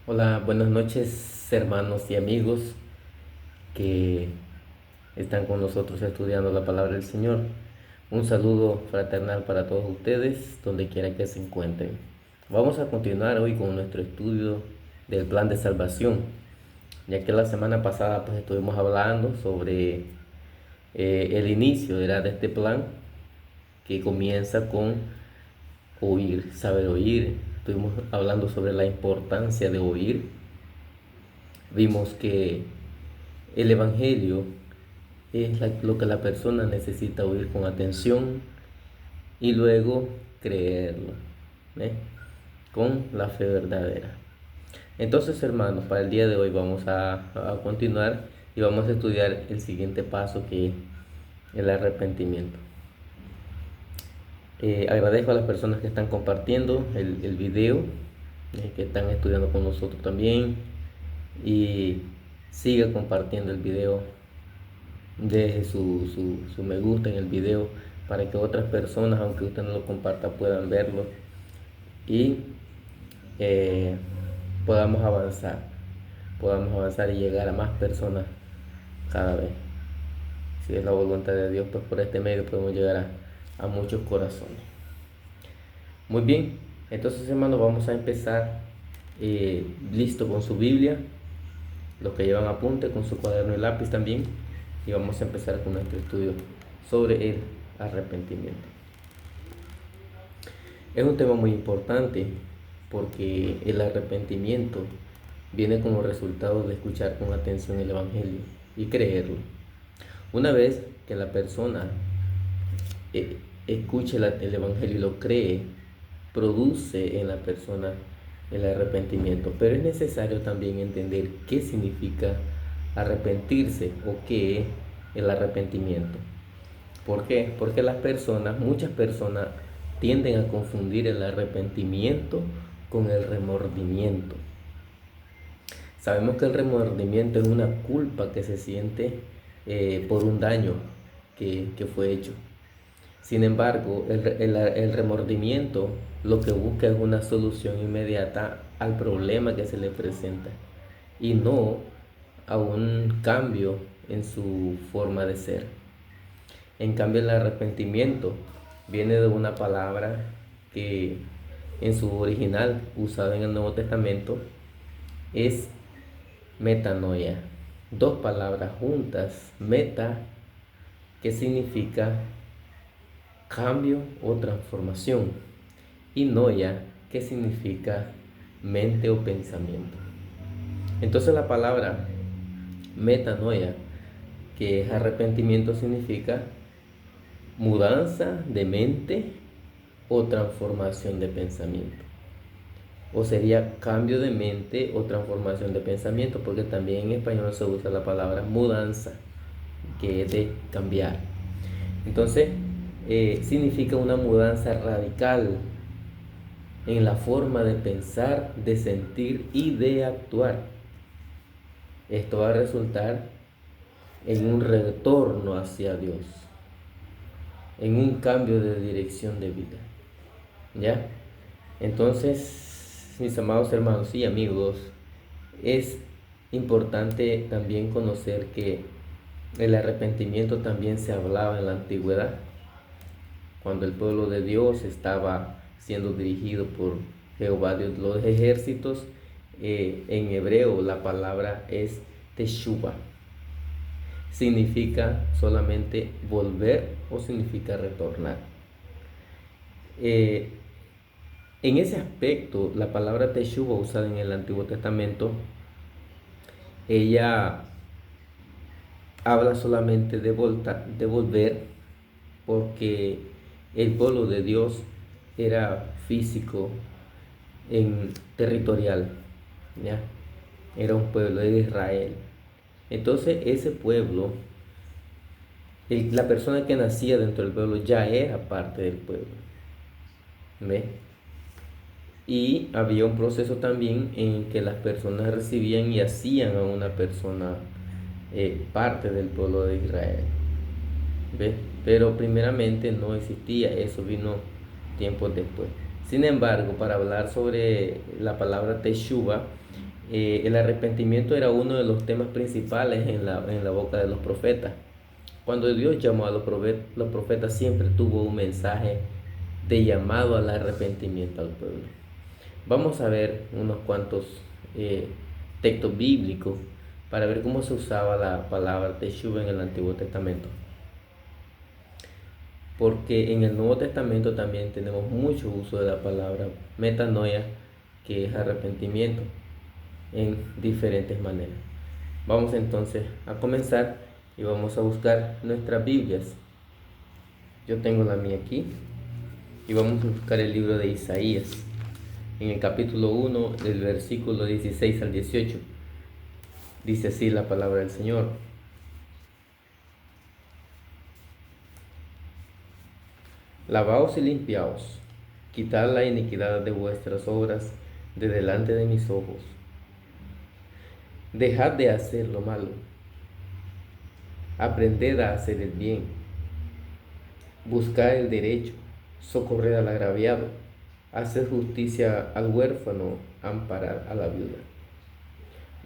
Hola, buenas noches hermanos y amigos que están con nosotros estudiando la palabra del Señor. Un saludo fraternal para todos ustedes, donde quiera que se encuentren. Vamos a continuar hoy con nuestro estudio del plan de salvación, ya que la semana pasada pues estuvimos hablando sobre el inicio de este plan que comienza con oír, saber oír. Estuvimos hablando sobre la importancia de oír. Vimos que el Evangelio es lo que la persona necesita oír con atención y luego creerlo, ¿eh? Con la fe verdadera. Entonces, hermanos, para el día de hoy vamos a continuar y vamos a estudiar el siguiente paso, que es el arrepentimiento. Agradezco a las personas que están compartiendo el video, que están estudiando con nosotros también, y siga compartiendo el video. Deje su me gusta en el video para que otras personas, aunque usted no lo comparta, puedan verlo y eh, podamos avanzar, y llegar a más personas cada vez. Si es la voluntad de Dios, pues por este medio podemos llegar a muchos corazones. Muy bien, entonces hermanos, vamos a empezar. Listo con su Biblia, los que llevan apunte, con su cuaderno y lápiz también, y vamos a empezar con nuestro estudio sobre el arrepentimiento. Es un tema muy importante porque el arrepentimiento viene como resultado de escuchar con atención el Evangelio y creerlo. Una vez que la persona escuche el Evangelio y lo cree, produce en la persona el arrepentimiento. Pero es necesario también entender qué significa arrepentirse o qué es el arrepentimiento. ¿Por qué? Porque muchas personas tienden a confundir el arrepentimiento con el remordimiento. Sabemos que el remordimiento es una culpa que se siente por un daño que fue hecho. Sin embargo, el remordimiento lo que busca es una solución inmediata al problema que se le presenta y no a un cambio en su forma de ser. En cambio, el arrepentimiento viene de una palabra que en su original, usada en el Nuevo Testamento, es metanoia. Dos palabras juntas: meta, que significa cambio o transformación, y noia, que significa mente o pensamiento. Entonces la palabra metanoia, que es arrepentimiento, significa mudanza de mente o transformación de pensamiento. O sería cambio de mente o transformación de pensamiento, porque también en español se usa la palabra mudanza, que es de cambiar. Entonces, significa una mudanza radical en la forma de pensar, de sentir y de actuar. Esto va a resultar en un retorno hacia Dios, en un cambio de dirección de vida. ¿Ya? Entonces, mis amados hermanos y amigos, es importante también conocer que el arrepentimiento también se hablaba en la antigüedad, cuando el pueblo de Dios estaba siendo dirigido por Jehová Dios de los ejércitos. En hebreo la palabra es teshuva. Significa solamente volver o significa retornar. En ese aspecto, la palabra teshuva usada en el Antiguo Testamento, ella habla solamente de volver, porque el pueblo de Dios era físico, territorial, ¿ya? Era un pueblo de Israel. Entonces ese pueblo, la persona que nacía dentro del pueblo ya era parte del pueblo, ¿ve? Y había un proceso también en que las personas recibían y hacían a una persona parte del pueblo de Israel, ¿ve? Pero primeramente no existía, eso vino tiempos después. Sin embargo, para hablar sobre la palabra teshuva, El arrepentimiento era uno de los temas principales en la boca de los profetas. Cuando Dios llamó a los profetas siempre tuvo un mensaje de llamado al arrepentimiento al pueblo. Vamos a ver unos cuantos eh, textos bíblicos para ver cómo se usaba la palabra teshuva en el Antiguo Testamento. Porque en el Nuevo Testamento también tenemos mucho uso de la palabra metanoia, que es arrepentimiento, en diferentes maneras. Vamos entonces a comenzar y vamos a buscar nuestras Biblias. Yo tengo la mía aquí y vamos a buscar el libro de Isaías en el capítulo 1 del versículo 16 al 18. Dice así la palabra del Señor: lavaos y limpiaos, quitad la iniquidad de vuestras obras de delante de mis ojos. Dejad de hacer lo malo, aprended a hacer el bien, buscad el derecho, socorred al agraviado, haced justicia al huérfano, amparad a la viuda.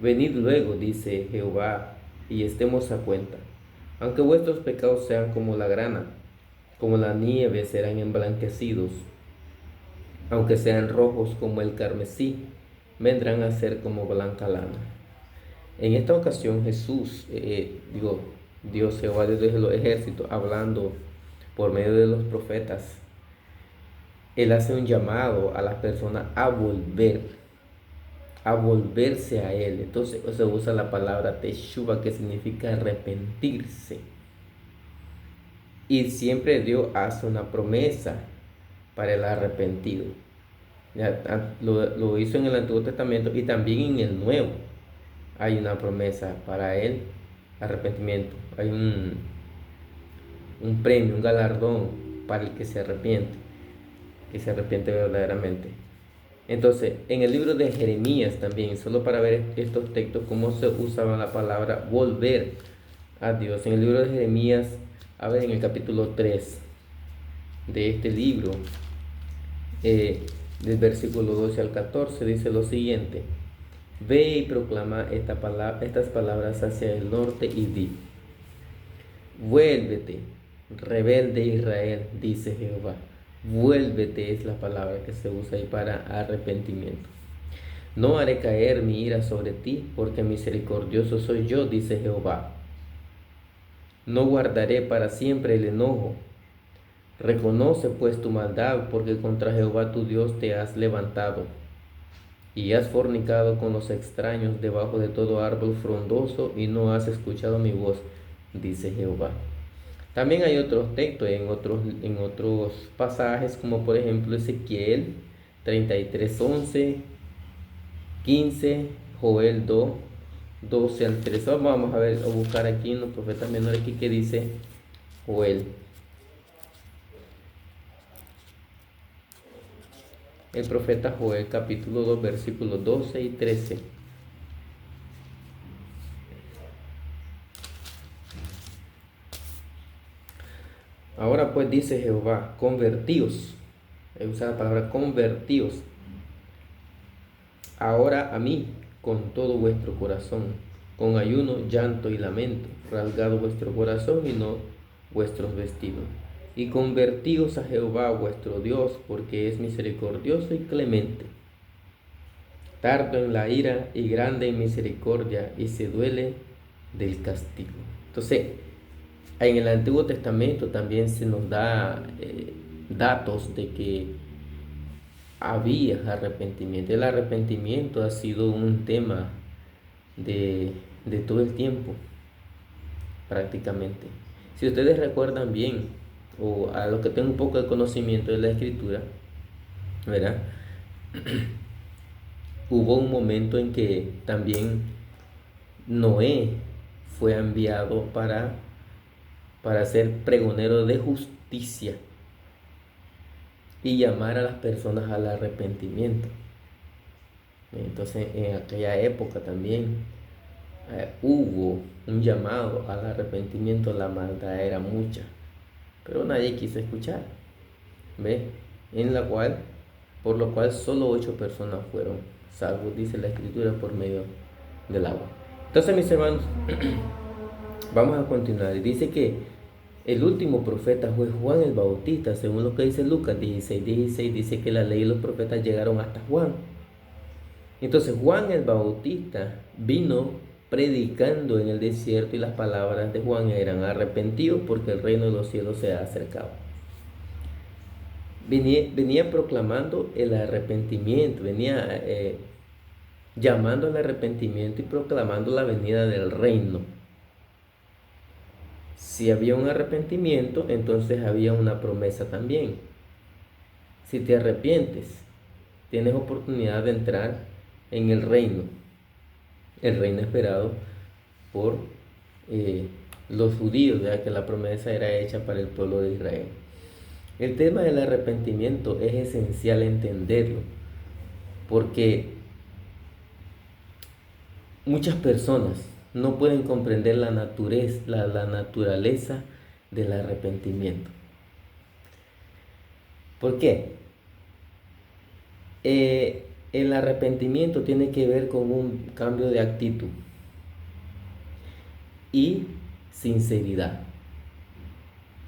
Venid luego, dice Jehová, y estemos a cuenta. Aunque vuestros pecados sean como la grana, como la nieve serán emblanquecidos. Aunque sean rojos como el carmesí, vendrán a ser como blanca lana. En esta ocasión Jesús, Dios Jehová, Dios de los ejércitos, hablando por medio de los profetas, Él hace un llamado a las personas a volverse a Él. Entonces se usa la palabra teshuva, que significa arrepentirse. Y siempre Dios hace una promesa para el arrepentido. Lo hizo en el Antiguo Testamento y también en el Nuevo. Hay una promesa para el arrepentimiento. Hay un premio, un galardón para el que se arrepiente verdaderamente. Entonces, en el libro de Jeremías también, solo para ver estos textos, cómo se usaba la palabra volver a Dios. En el libro de Jeremías, a ver, en el capítulo 3 de este libro, del versículo 12 al 14, dice lo siguiente: ve y proclama estas palabras hacia el norte y di: vuélvete, rebelde Israel, dice Jehová. Vuélvete es la palabra que se usa ahí para arrepentimiento. No haré caer mi ira sobre ti, porque misericordioso soy yo, dice Jehová. No guardaré para siempre el enojo. Reconoce pues tu maldad, porque contra Jehová tu Dios te has levantado, y has fornicado con los extraños debajo de todo árbol frondoso, y no has escuchado mi voz, dice Jehová. También hay otros textos en otros pasajes, como por ejemplo Ezequiel 33, 11, 15, Joel 2, 12 al 13. Vamos a ver, a buscar aquí en los profetas menores aquí que dice Joel. El profeta Joel, capítulo 2, versículos 12 y 13. Ahora pues dice Jehová: convertíos. Usa la palabra convertíos ahora a mí con todo vuestro corazón, con ayuno, llanto y lamento, rasgado vuestro corazón y no vuestros vestidos. Y convertíos a Jehová vuestro Dios, porque es misericordioso y clemente, tardo en la ira y grande en misericordia, y se duele del castigo. Entonces, en el Antiguo Testamento también se nos da datos de que había arrepentimiento. El arrepentimiento ha sido un tema de todo el tiempo, prácticamente. Si ustedes recuerdan bien, o a los que tengan un poco de conocimiento de la Escritura, ¿verdad? Hubo un momento en que también Noé fue enviado para ser pregonero de justicia y llamar a las personas al arrepentimiento. Entonces, en aquella época también hubo un llamado al arrepentimiento. La maldad era mucha, pero nadie quiso escuchar, ¿ve? En la cual por lo cual solo 8 personas fueron salvos, dice la Escritura, por medio del agua. Entonces, mis hermanos, vamos a continuar. Dice que el último profeta fue Juan el Bautista, según lo que dice Lucas 16:16, dice que la ley y los profetas llegaron hasta Juan. Entonces Juan el Bautista vino predicando en el desierto y las palabras de Juan eran: arrepentidos porque el reino de los cielos se ha acercado. Venía proclamando el arrepentimiento, venía llamando al arrepentimiento y proclamando la venida del reino. Si había un arrepentimiento, entonces había una promesa también. Si te arrepientes, tienes oportunidad de entrar en el reino esperado por los judíos, ya que la promesa era hecha para el pueblo de Israel. El tema del arrepentimiento es esencial entenderlo, porque muchas personas no pueden comprender la naturaleza del arrepentimiento. ¿Por qué? El arrepentimiento tiene que ver con un cambio de actitud y sinceridad.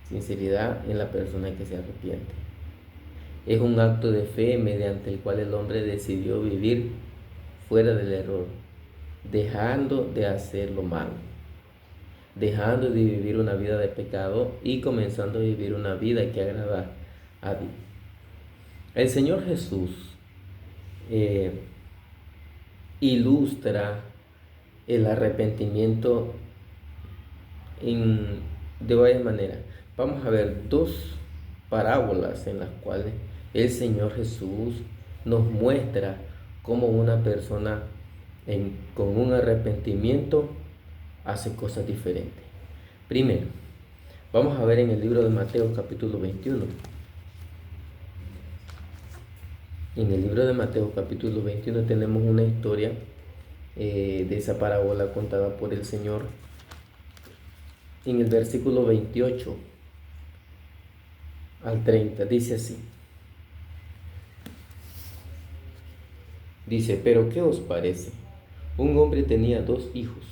Sinceridad en la persona que se arrepiente. Es un acto de fe mediante el cual el hombre decidió vivir fuera del error, dejando de hacer lo malo, dejando de vivir una vida de pecado y comenzando a vivir una vida que agrada a Dios. El Señor Jesús ilustra el arrepentimiento de varias maneras. Vamos a ver 2 parábolas en las cuales el Señor Jesús nos muestra cómo una persona con un arrepentimiento hace cosas diferentes. Primero, vamos a ver en el libro de Mateo capítulo 21. En el libro de Mateo capítulo 21 tenemos una historia de esa parábola contada por el Señor. En el versículo 28 al 30 dice así. Dice: pero ¿qué os parece? Un hombre tenía 2 hijos,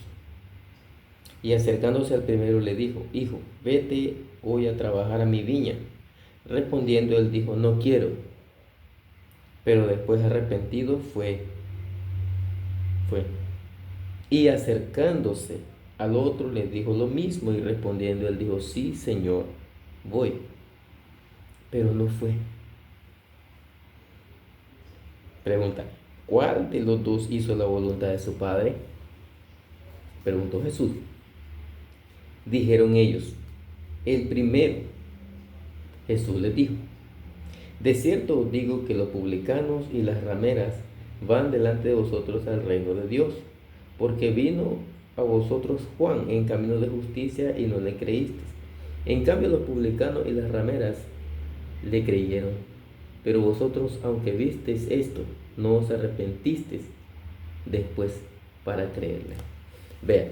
y acercándose al primero le dijo: hijo, vete hoy a trabajar a mi viña. Respondiendo él dijo: no quiero. Pero después, arrepentido, fue. Y acercándose al otro le dijo lo mismo, y respondiendo él dijo: sí, Señor, voy. Pero no fue. Pregunta: ¿cuál de los 2 hizo la voluntad de su padre? Preguntó Jesús. Dijeron ellos: el primero. Jesús les dijo: de cierto os digo que los publicanos y las rameras van delante de vosotros al reino de Dios, porque vino a vosotros Juan en camino de justicia y no le creísteis. En cambio, los publicanos y las rameras le creyeron. Pero vosotros, aunque visteis esto, no os arrepentisteis después para creerle. Vean,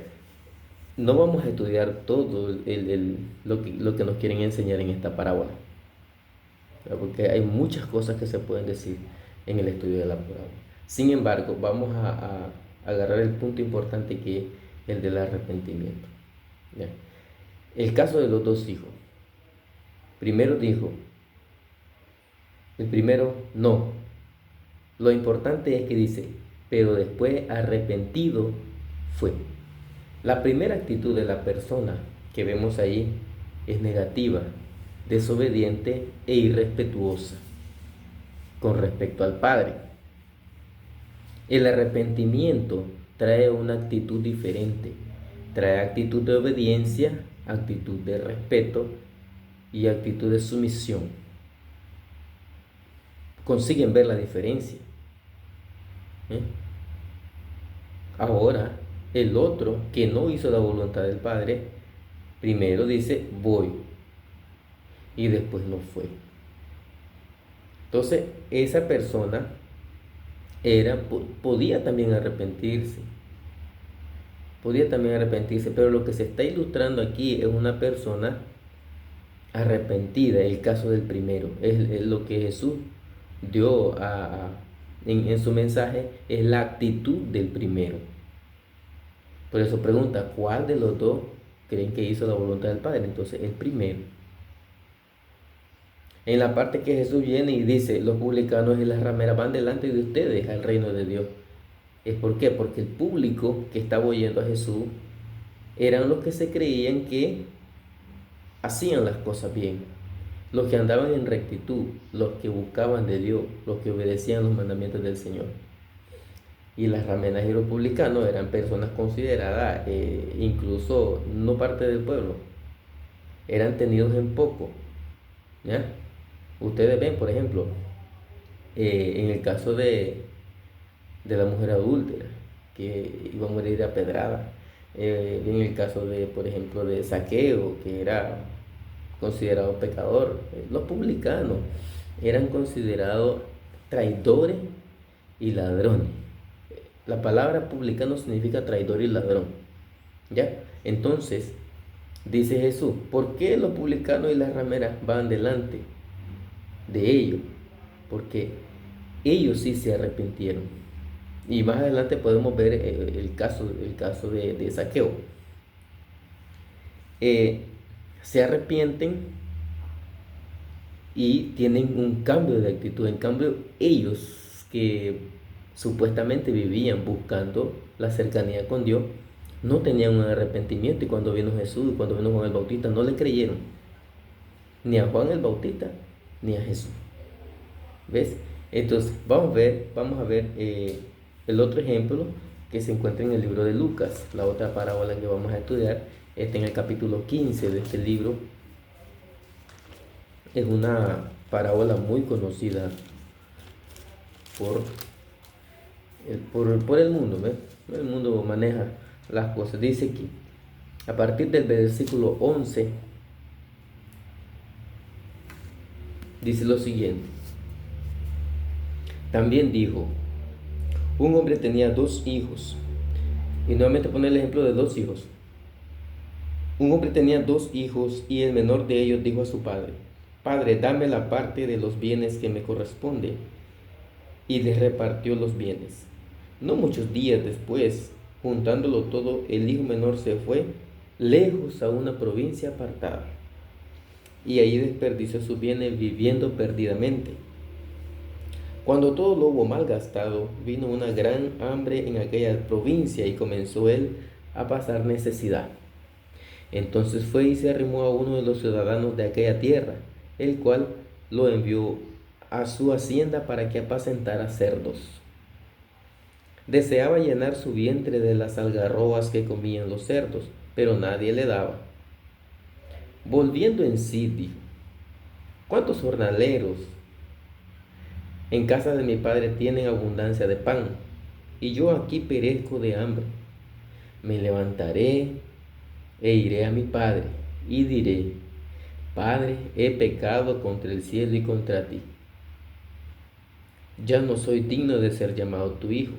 no vamos a estudiar todo lo que nos quieren enseñar en esta parábola, porque hay muchas cosas que se pueden decir en el estudio de la parábola. Sin embargo, vamos a agarrar el punto importante, que es el del arrepentimiento. ¿Ya? El caso de los 2 hijos. Primero dijo, el primero no. Lo importante es que dice: pero después arrepentido fue. La primera actitud de la persona que vemos ahí es negativa, desobediente e irrespetuosa con respecto al Padre. El arrepentimiento trae una actitud diferente, trae actitud de obediencia, actitud de respeto y actitud de sumisión. ¿Consiguen ver la diferencia? Ahora, el otro que no hizo la voluntad del Padre, primero dice voy, y después no fue. Entonces, esa persona podía también arrepentirse. Pero lo que se está ilustrando aquí es una persona arrepentida. El caso del primero es lo que Jesús dio en su mensaje es la actitud del primero. Por eso pregunta, ¿cuál de los dos creen que hizo la voluntad del Padre? Entonces, el primero. En la parte que Jesús viene y dice, los publicanos y las rameras van delante de ustedes al reino de Dios. ¿Es por qué? Porque el público que estaba oyendo a Jesús eran los que se creían que hacían las cosas bien, los que andaban en rectitud, los que buscaban de Dios, los que obedecían los mandamientos del Señor. Y las rameras y los publicanos eran personas consideradas incluso no parte del pueblo, eran tenidos en poco, ¿ya? Ustedes ven, por ejemplo, en el caso de la mujer adúltera, que iba a morir apedrada, en el caso de, por ejemplo, de Zaqueo, que era considerado pecador, los publicanos eran considerados traidores y ladrones. La palabra publicano significa traidor y ladrón, ¿ya? Entonces, dice Jesús, ¿por qué los publicanos y las rameras van delante de ellos? Porque ellos sí se arrepintieron. Y más adelante podemos ver el caso de Zaqueo. Se arrepienten y tienen un cambio de actitud. En cambio, ellos que supuestamente vivían buscando la cercanía con Dios, no tenían un arrepentimiento. Y cuando vino Jesús, cuando vino Juan el Bautista, no le creyeron ni a Juan el Bautista ni a Jesús. ¿Ves? Entonces vamos a ver el otro ejemplo que se encuentra en el libro de Lucas. La otra parábola que vamos a estudiar está en el capítulo 15 de este libro. Es una parábola muy conocida por el mundo, ¿ves? El mundo maneja las cosas. Dice que a partir del versículo 11 dice lo siguiente. También dijo, un hombre tenía 2 hijos. Y nuevamente pone el ejemplo de 2 hijos. Un hombre tenía 2 hijos y el menor de ellos dijo a su padre, Padre, dame la parte de los bienes que me corresponde. Y les repartió los bienes. No muchos días después, juntándolo todo, el hijo menor se fue lejos a una provincia apartada. Y ahí desperdició sus bienes viviendo perdidamente. Cuando todo lo hubo malgastado, vino una gran hambre en aquella provincia y comenzó él a pasar necesidad. Entonces fue y se arrimó a uno de los ciudadanos de aquella tierra, el cual lo envió a su hacienda para que apacentara cerdos. Deseaba llenar su vientre de las algarrobas que comían los cerdos, pero nadie le daba. Volviendo en sí, dijo, ¿cuántos jornaleros en casa de mi padre tienen abundancia de pan, y yo aquí perezco de hambre? Me levantaré e iré a mi padre, y diré, Padre, he pecado contra el cielo y contra ti. Ya no soy digno de ser llamado tu hijo.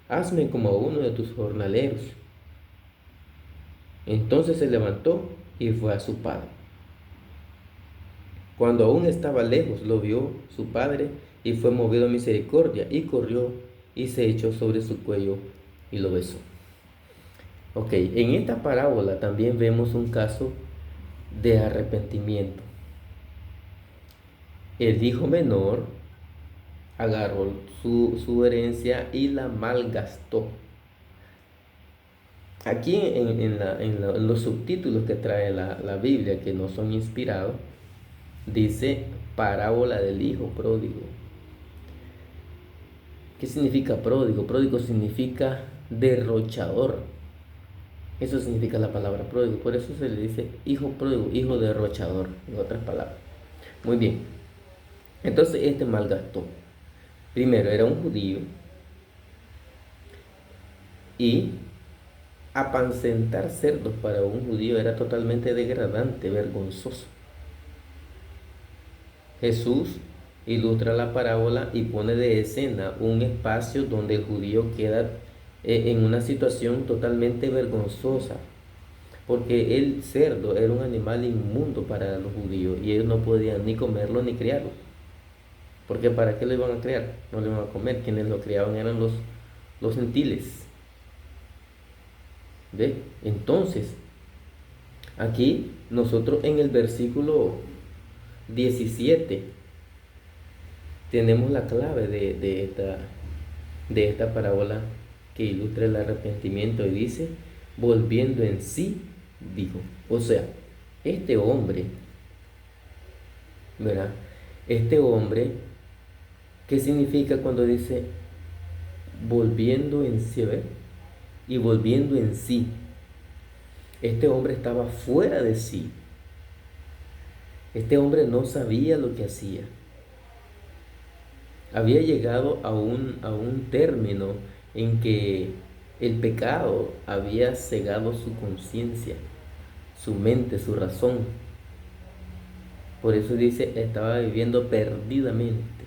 Hazme como a uno de tus jornaleros. Entonces se levantó y fue a su padre. Cuando aún estaba lejos, lo vio su padre y fue movido a misericordia, y corrió y se echó sobre su cuello y lo besó. Ok, en esta parábola también vemos un caso de arrepentimiento. El hijo menor agarró su herencia y la malgastó. Aquí en los subtítulos que trae la Biblia, que no son inspirados, dice parábola del hijo pródigo. ¿Qué significa pródigo? Pródigo significa derrochador. Eso significa la palabra pródigo. Por eso se le dice hijo pródigo, hijo derrochador, en otras palabras. Muy bien. Entonces este malgastó. Primero era un judío y apacentar cerdos para un judío era totalmente degradante, vergonzoso. Jesús ilustra la parábola y pone de escena un espacio donde el judío queda en una situación totalmente vergonzosa, porque el cerdo era un animal inmundo para los judíos y ellos no podían ni comerlo ni criarlo. Porque ¿para qué lo iban a crear? No lo iban a comer. Quienes lo criaban eran los gentiles. ¿Ve? Entonces, aquí nosotros en el versículo 17 tenemos la clave de esta parábola que ilustra el arrepentimiento y dice, volviendo en sí, dijo. O sea, este hombre, ¿verdad? Este hombre, ¿qué significa cuando dice volviendo en sí? ¿Ve? Y volviendo en sí. Este hombre estaba fuera de sí. Este hombre no sabía lo que hacía. Había llegado a un término en que el pecado había cegado su conciencia, su mente, su razón. Por eso dice, estaba viviendo perdidamente.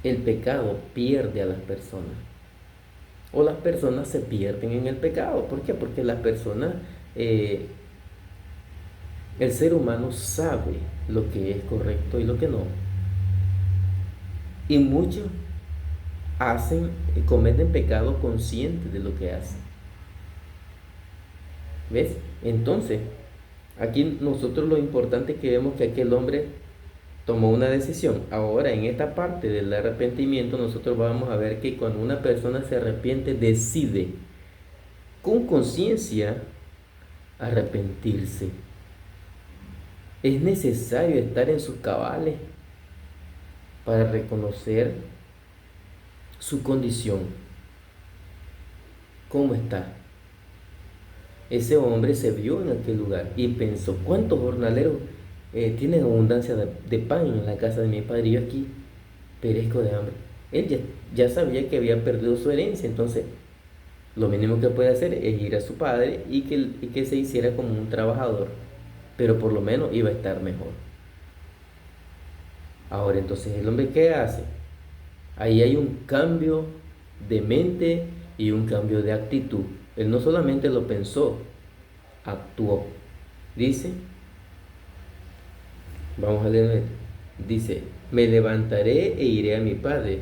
El pecado pierde a las personas. O las personas se pierden en el pecado. ¿Por qué? Porque las personas, el ser humano sabe lo que es correcto y lo que no. Y muchos cometen pecado conscientes de lo que hacen. ¿Ves? Entonces, aquí nosotros lo importante que vemos que aquel hombre tomó una decisión. Ahora, en esta parte del arrepentimiento, nosotros vamos a ver que cuando una persona se arrepiente, decide con conciencia arrepentirse. Es necesario estar en sus cabales para reconocer su condición. ¿Cómo está? Ese hombre se vio en aquel lugar y pensó, ¿cuántos jornaleros tienen abundancia de pan en la casa de mi padre? Y yo aquí perezco de hambre. Él ya sabía que había perdido su herencia, entonces lo mínimo que puede hacer es ir a su padre y que se hiciera como un trabajador, pero por lo menos iba a estar mejor. Ahora entonces el hombre, ¿qué hace? Ahí hay un cambio de mente y un cambio de actitud. Él no solamente lo pensó, actuó. Dice, vamos a leer, dice, me levantaré e iré a mi padre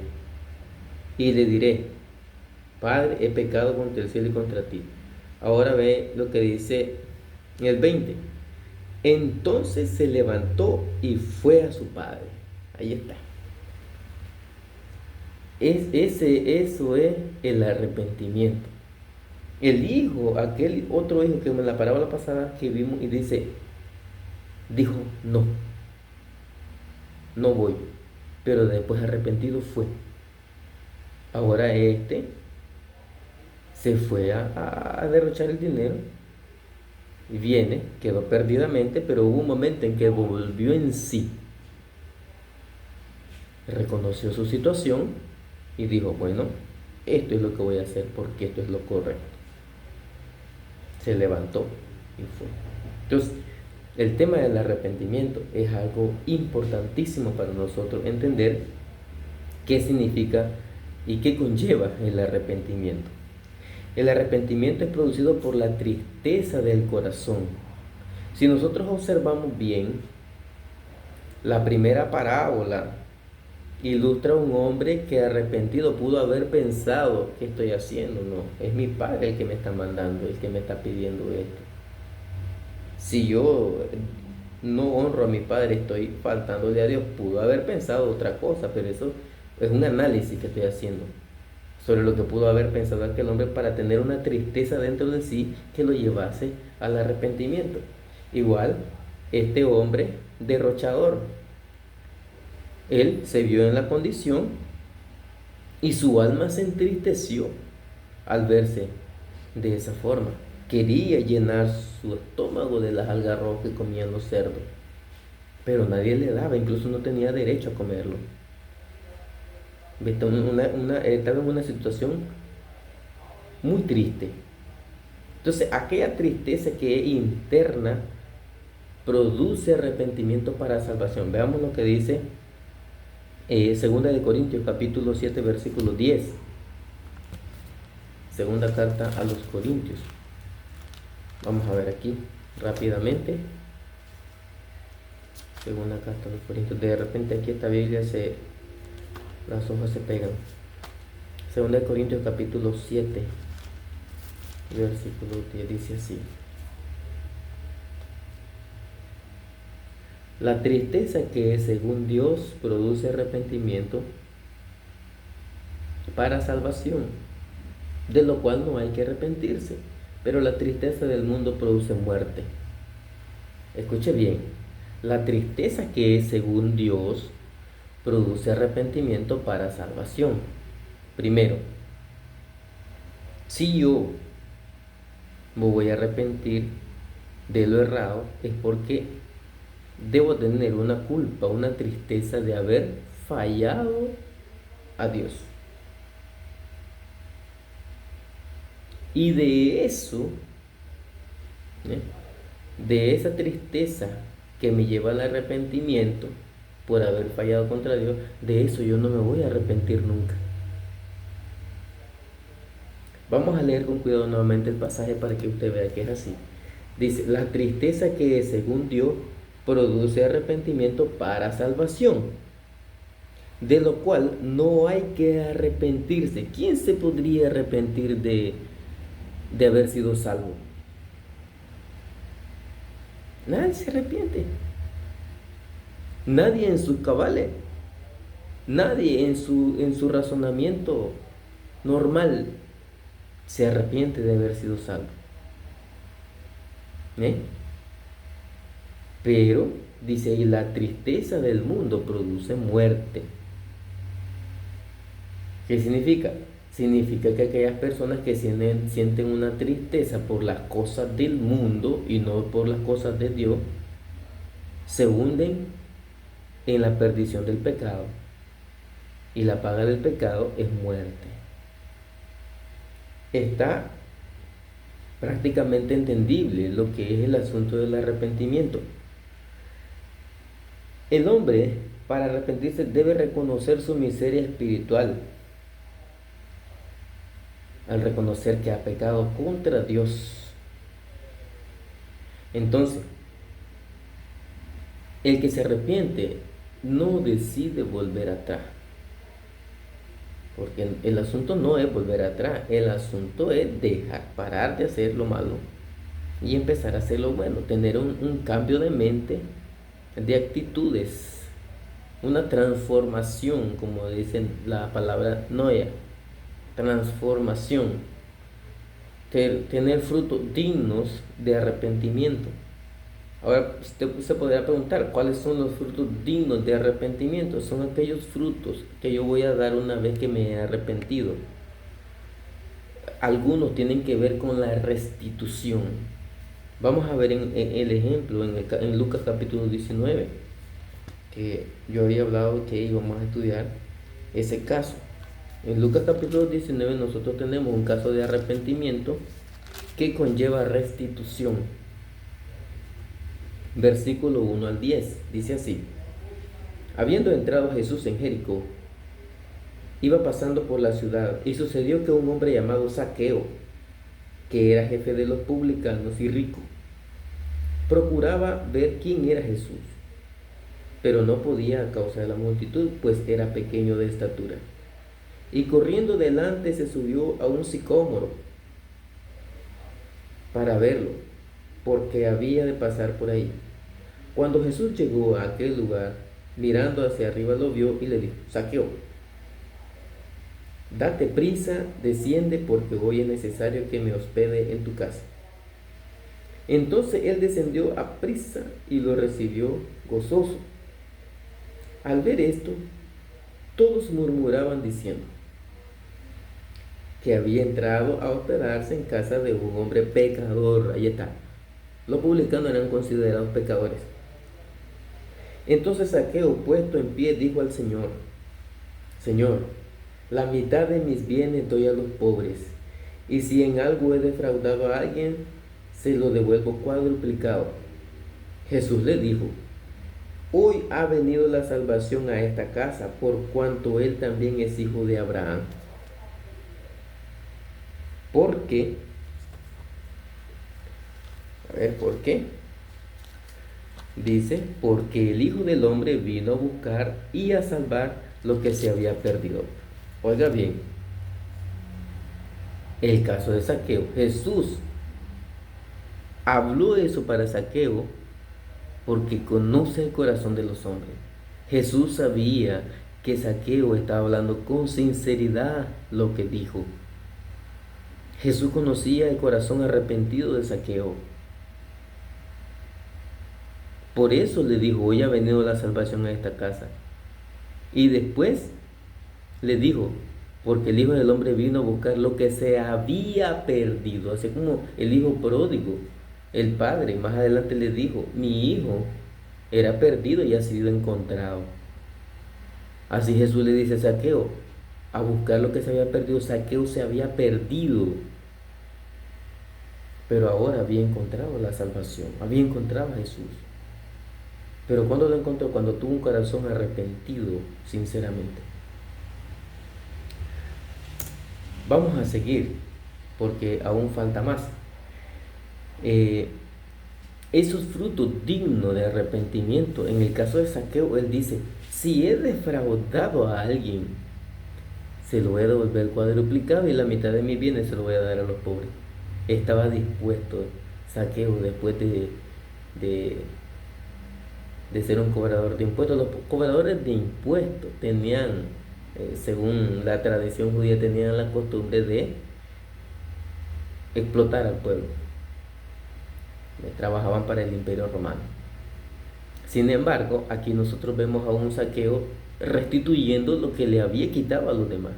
y le diré, Padre, he pecado contra el cielo y contra ti. Ahora ve lo que dice en el 20. Entonces se levantó y fue a su padre. Ahí está. Eso es el arrepentimiento. El hijo, aquel otro hijo que en la parábola pasada que vimos y dijo, no, no voy. Pero después arrepentido fue. Ahora se fue a derrochar el dinero. Y viene, quedó perdidamente, pero hubo un momento en que volvió en sí. Reconoció su situación y dijo, bueno, esto es lo que voy a hacer porque esto es lo correcto. Se levantó y fue. Entonces, el tema del arrepentimiento es algo importantísimo para nosotros entender qué significa y qué conlleva el arrepentimiento. El arrepentimiento es producido por la tristeza del corazón. Si nosotros observamos bien, la primera parábola ilustra a un hombre que arrepentido pudo haber pensado, ¿qué estoy haciendo? No, es mi padre el que me está mandando, el que me está pidiendo esto. Si yo no honro a mi padre, estoy faltándole a Dios. Pudo haber pensado otra cosa, pero eso es un análisis que estoy haciendo sobre lo que pudo haber pensado aquel hombre para tener una tristeza dentro de sí que lo llevase al arrepentimiento. Igual, este hombre derrochador, él se vio en la condición y su alma se entristeció al verse de esa forma. Quería llenar su estómago de las algarrobas que comían los cerdos, pero nadie le daba, incluso no tenía derecho a comerlo. Estaba en una situación muy triste. Entonces, aquella tristeza que es interna produce arrepentimiento para salvación. Veamos lo que dice Segunda de Corintios, capítulo 7, versículo 10. Segunda carta a los Corintios. Vamos a ver aquí rápidamente. según la carta de los Corintios. De repente aquí esta Biblia las hojas se pegan. Segunda de Corintios capítulo 7, versículo 10, dice así: la tristeza que según Dios produce arrepentimiento para salvación, de lo cual no hay que arrepentirse, pero la tristeza del mundo produce muerte. Escuche bien, la tristeza que es según Dios produce arrepentimiento para salvación. Primero, si yo me voy a arrepentir de lo errado, es porque debo tener una culpa, una tristeza de haber fallado a Dios. Y de eso, de esa tristeza que me lleva al arrepentimiento por haber fallado contra Dios, de eso yo no me voy a arrepentir nunca. Vamos a leer con cuidado nuevamente el pasaje para que usted vea que es así. Dice, la tristeza que según Dios produce arrepentimiento para salvación, de lo cual no hay que arrepentirse. ¿Quién se podría arrepentir de haber sido salvo? Nadie se arrepiente. Nadie en sus cabales, nadie en su razonamiento normal se arrepiente de haber sido salvo. Pero, dice ahí, la tristeza del mundo produce muerte. ¿Qué significa? Significa que aquellas personas que sienten una tristeza por las cosas del mundo y no por las cosas de Dios, se hunden en la perdición del pecado. Y la paga del pecado es muerte. Está prácticamente entendible lo que es el asunto del arrepentimiento. El hombre, para arrepentirse, debe reconocer su miseria espiritual. Al reconocer que ha pecado contra Dios. Entonces, el que se arrepiente no decide volver atrás. Porque el asunto no es volver atrás, el asunto es parar de hacer lo malo y empezar a hacer lo bueno, tener un cambio de mente, de actitudes, una transformación, como dicen la palabra noia, transformación, tener frutos dignos de arrepentimiento. Ahora usted se podría preguntar, ¿cuáles son los frutos dignos de arrepentimiento? Son aquellos frutos que yo voy a dar una vez que me he arrepentido. Algunos tienen que ver con la restitución. Vamos a ver en el ejemplo en Lucas capítulo 19, que yo había hablado que íbamos a estudiar ese caso. En Lucas capítulo 19 nosotros tenemos un caso de arrepentimiento que conlleva restitución. Versículo 1 al 10, dice así: habiendo entrado Jesús en Jericó, iba pasando por la ciudad, y sucedió que un hombre llamado Zaqueo, que era jefe de los publicanos y rico, procuraba ver quién era Jesús, pero no podía a causa de la multitud, pues era pequeño de estatura. Y corriendo delante se subió a un sicómoro para verlo, porque había de pasar por ahí. Cuando Jesús llegó a aquel lugar, mirando hacia arriba lo vio y le dijo: Zaqueo, date prisa, desciende, porque hoy es necesario que me hospede en tu casa. Entonces él descendió a prisa y lo recibió gozoso. Al ver esto, todos murmuraban diciendo que había entrado a hospedarse en casa de un hombre pecador. Ahí está. Los publicanos eran considerados pecadores. Entonces Zaqueo, puesto en pie, dijo al Señor: Señor, la mitad de mis bienes doy a los pobres, y si en algo he defraudado a alguien, se lo devuelvo cuadruplicado. Jesús le dijo: hoy ha venido la salvación a esta casa, por cuanto él también es hijo de Abraham. ¿Por qué? ¿Por qué? Dice, porque el Hijo del Hombre vino a buscar y a salvar lo que se había perdido. Oiga bien, el caso de Zaqueo. Jesús habló eso para Zaqueo porque conoce el corazón de los hombres. Jesús sabía que Zaqueo estaba hablando con sinceridad lo que dijo. Jesús conocía el corazón arrepentido de Zaqueo. Por eso le dijo, hoy ha venido la salvación a esta casa. Y después le dijo, porque el Hijo del Hombre vino a buscar lo que se había perdido. Así como el hijo pródigo, el padre más adelante le dijo, mi hijo era perdido y ha sido encontrado. Así Jesús le dice a Zaqueo, a buscar lo que se había perdido. Zaqueo se había perdido, pero ahora había encontrado la salvación, había encontrado a Jesús. Pero ¿cuándo lo encontró? Cuando tuvo un corazón arrepentido, sinceramente. Vamos a seguir, porque aún falta más. Esos frutos dignos de arrepentimiento, en el caso de Zaqueo, él dice, si he defraudado a alguien, se lo voy a devolver cuadruplicado y la mitad de mis bienes se lo voy a dar a los pobres. Estaba dispuesto Zaqueo después de, de ser un cobrador de impuestos. Los cobradores de impuestos tenían, según la tradición judía, tenían la costumbre de explotar al pueblo. Trabajaban para el Imperio Romano. Sin embargo, aquí nosotros vemos a un Zaqueo restituyendo lo que le había quitado a los demás.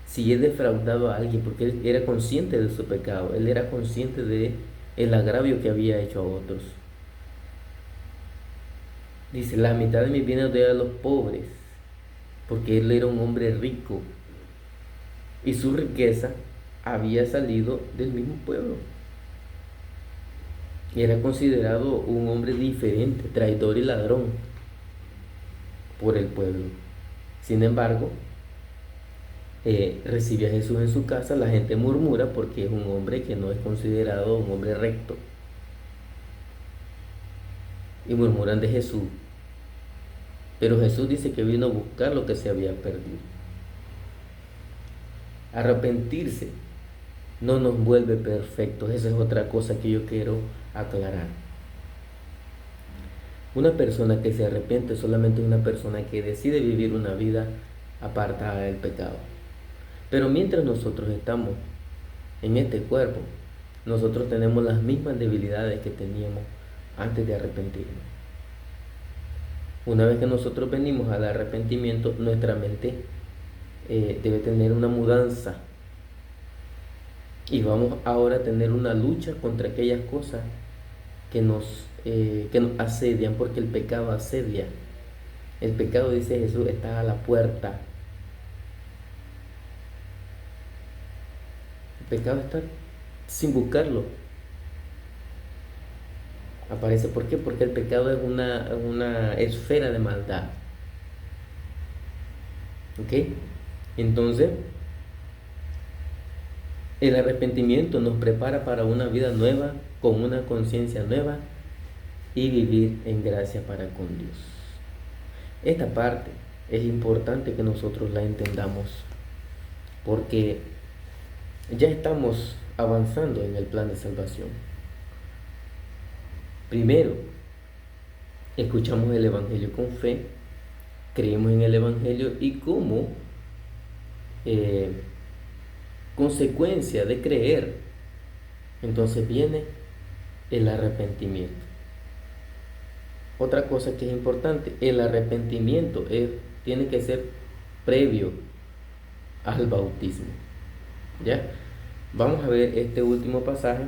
Si he defraudado a alguien, porque él era consciente de su pecado, él era consciente de el agravio que había hecho a otros. Dice, la mitad de mis bienes doy a los pobres, porque él era un hombre rico y su riqueza había salido del mismo pueblo. Y era considerado un hombre diferente, traidor y ladrón por el pueblo. Sin embargo, recibe a Jesús en su casa, la gente murmura porque es un hombre que no es considerado un hombre recto. Y murmuran de Jesús. Pero Jesús dice que vino a buscar lo que se había perdido. Arrepentirse no nos vuelve perfectos. Esa es otra cosa que yo quiero aclarar. Una persona que se arrepiente solamente es una persona que decide vivir una vida apartada del pecado. Pero mientras nosotros estamos en este cuerpo, nosotros tenemos las mismas debilidades que teníamos antes de arrepentirnos. Una vez que nosotros venimos al arrepentimiento, nuestra mente debe tener una mudanza. Y vamos ahora a tener una lucha contra aquellas cosas que nos asedian, porque el pecado asedia. El pecado, dice Jesús, está a la puerta. El pecado está sin buscarlo. Aparece, ¿por qué? Porque el pecado es una esfera de maldad. ¿Ok? Entonces, el arrepentimiento nos prepara para una vida nueva, con una conciencia nueva y vivir en gracia para con Dios. Esta parte es importante que nosotros la entendamos, porque ya estamos avanzando en el plan de salvación. Primero, escuchamos el Evangelio con fe, creemos en el Evangelio y como consecuencia de creer, entonces viene el arrepentimiento. Otra cosa que es importante, el arrepentimiento tiene que ser previo al bautismo. ¿Ya? Vamos a ver este último pasaje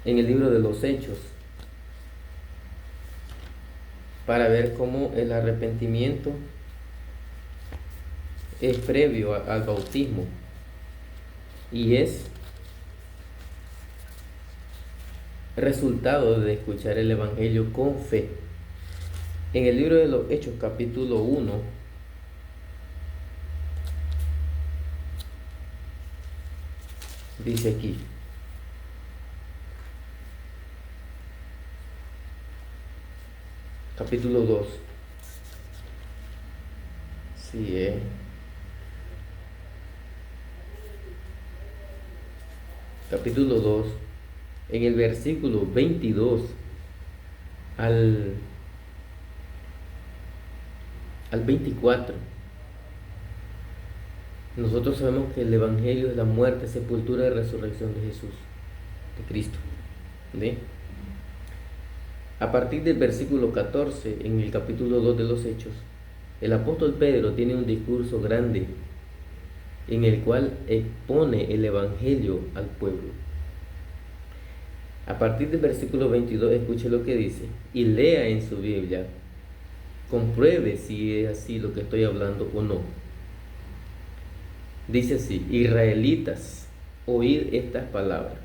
en el libro de los Hechos, para ver cómo el arrepentimiento es previo al bautismo y es resultado de escuchar el Evangelio con fe. En el libro de los Hechos, capítulo 1, dice aquí: capítulo 2. Sí, capítulo 2, en el versículo 22 al, al 24. Nosotros sabemos que el Evangelio es la muerte, sepultura y resurrección de Jesús, de Cristo. ¿Sí? A partir del versículo 14, en el capítulo 2 de los Hechos, el apóstol Pedro tiene un discurso grande en el cual expone el Evangelio al pueblo. A partir del versículo 22, escuche lo que dice y lea en su Biblia. Compruebe si es así lo que estoy hablando o no. Dice así: israelitas, oíd estas palabras.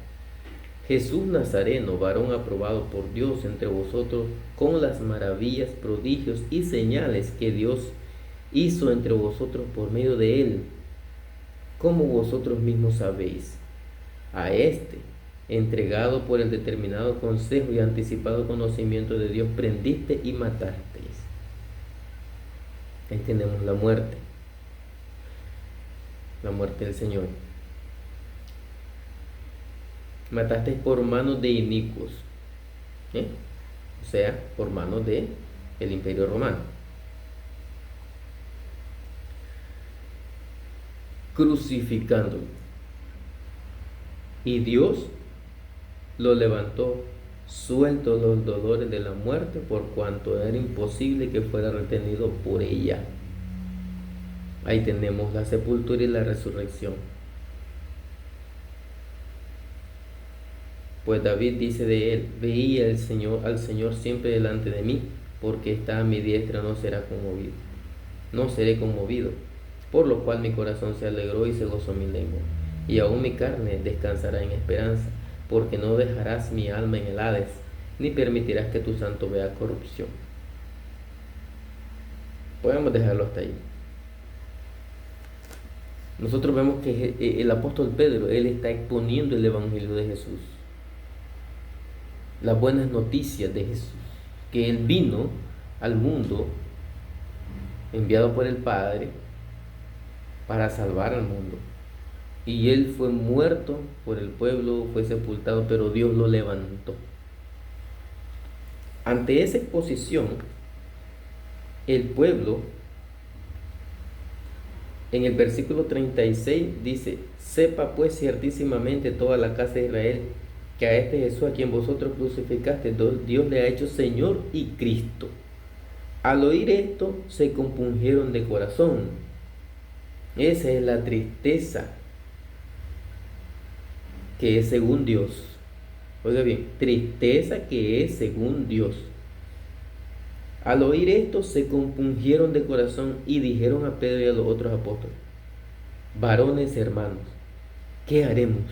Jesús Nazareno, varón aprobado por Dios entre vosotros, con las maravillas, prodigios y señales que Dios hizo entre vosotros por medio de él, como vosotros mismos sabéis. A este, entregado por el determinado consejo y anticipado conocimiento de Dios, prendiste y matasteis. Ahí tenemos la muerte del Señor. Matasteis por manos de inicuos, o sea, por manos de el Imperio Romano. Crucificándolo. Y Dios lo levantó, suelto los dolores de la muerte, por cuanto era imposible que fuera retenido por ella. Ahí tenemos la sepultura y la resurrección. Pues David dice de él: veía al Señor siempre delante de mí, porque está a mi diestra, no seré conmovido. Por lo cual mi corazón se alegró y se gozó mi lengua, y aún mi carne descansará en esperanza, porque no dejarás mi alma en el Hades, ni permitirás que tu santo vea corrupción. Podemos dejarlo hasta ahí. Nosotros vemos que el apóstol Pedro, él está exponiendo el Evangelio de Jesús, las buenas noticias de Jesús, que él vino al mundo enviado por el Padre para salvar al mundo, y él fue muerto por el pueblo, fue sepultado, pero Dios lo levantó. Ante esa exposición, el pueblo, en el versículo 36 dice: sepa pues ciertísimamente toda la casa de Israel, que a este Jesús a quien vosotros crucificaste, Dios le ha hecho Señor y Cristo. Al oír esto, se compungieron de corazón. Esa es la tristeza que es según Dios. Oiga bien, tristeza que es según Dios. Al oír esto, se compungieron de corazón y dijeron a Pedro y a los otros apóstoles: varones hermanos, ¿qué haremos?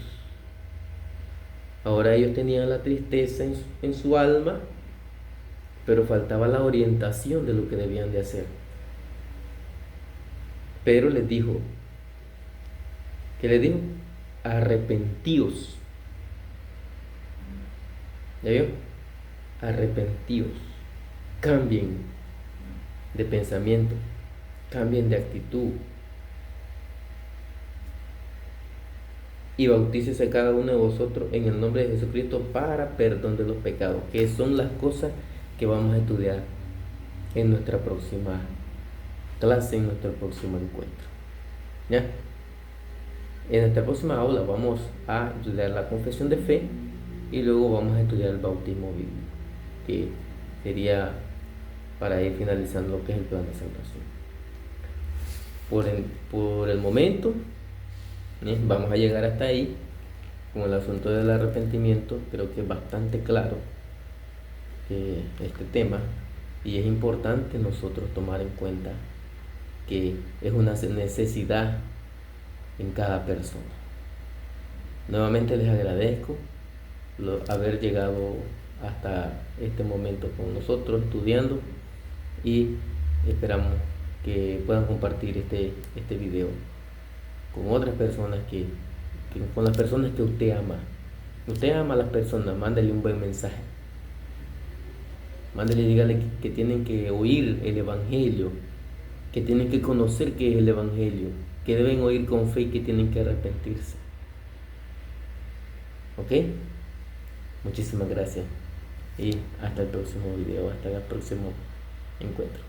Ahora ellos tenían la tristeza en su alma, pero faltaba la orientación de lo que debían de hacer. Pedro les dijo, ¿qué les dijo? Arrepentíos. ¿Ya vio? Arrepentíos. Cambien de pensamiento, cambien de actitud, y bautícese cada uno de vosotros en el nombre de Jesucristo para perdón de los pecados, que son las cosas que vamos a estudiar en nuestra próxima clase, en nuestro próximo encuentro. ¿Ya? En nuestra próxima aula vamos a estudiar la confesión de fe y luego vamos a estudiar el bautismo bíblico, que sería para ir finalizando lo que es el plan de salvación. Por el momento, vamos a llegar hasta ahí. Con el asunto del arrepentimiento, creo que es bastante claro este tema, y es importante nosotros tomar en cuenta que es una necesidad en cada persona. Nuevamente les agradezco haber llegado hasta este momento con nosotros estudiando, y esperamos que puedan compartir este video con otras personas, con las personas que usted ama. Usted ama a las personas, mándale un buen mensaje. Mándele y dígale que tienen que oír el Evangelio, que tienen que conocer qué es el Evangelio, que deben oír con fe y que tienen que arrepentirse. ¿Ok? Muchísimas gracias y hasta el próximo video, hasta el próximo encuentro.